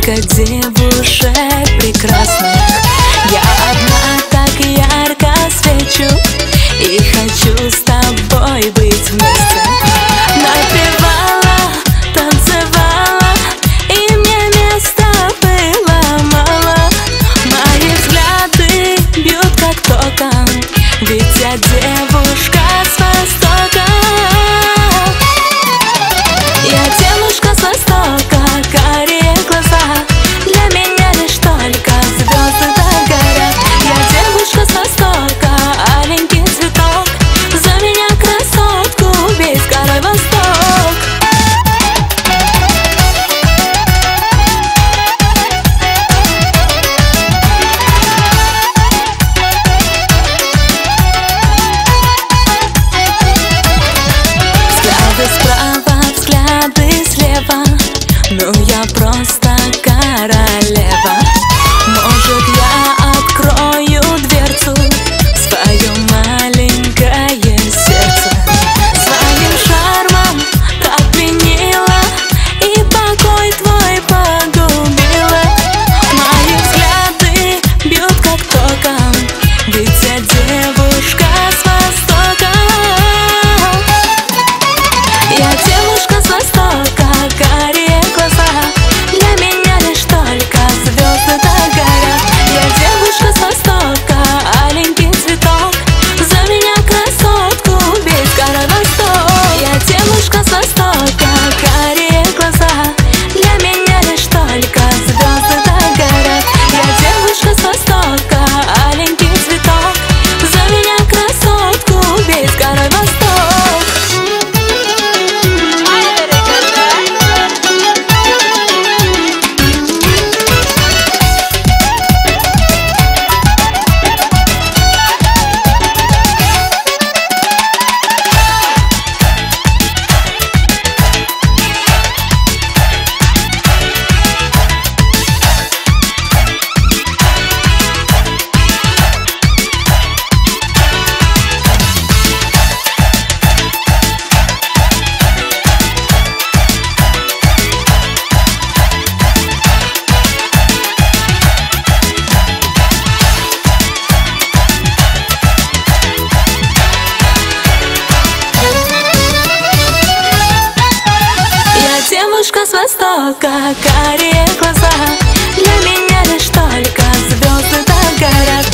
Сколько девушек прекрасных, я одна так ярко свечу и хочу с тобой быть вместе. Напевала, танцевала, и мне места было мало. Мои взгляды бьют как током, ведь я девушка с Востока. Я девушка с Востока, карие глаза, для меня лишь только звезды догорят. Я девушка с Востока, аленький цветок, за меня красотку весь горой Восток. Взгляды справа, взгляды слева, ну я просто королева. Может, я открою дверцу в свое маленькое сердце. Своим шармом так пленила и покой твой погубила. Мои взгляды бьют как током, ведь я девушка с Востока. Я девушка с Востока, карие глаза, для меня лишь только звезды догорят. Я девушка с Востока, аленький цветок, за меня красотку весь город Восток. Я девушка с Востока, карие глаза, для меня лишь только звезды догорят. Я девушка с Востока, аленький цветок, за меня красотку весь город Восток. Девушка с Востока, карие глаза, для меня лишь только звезды догорят.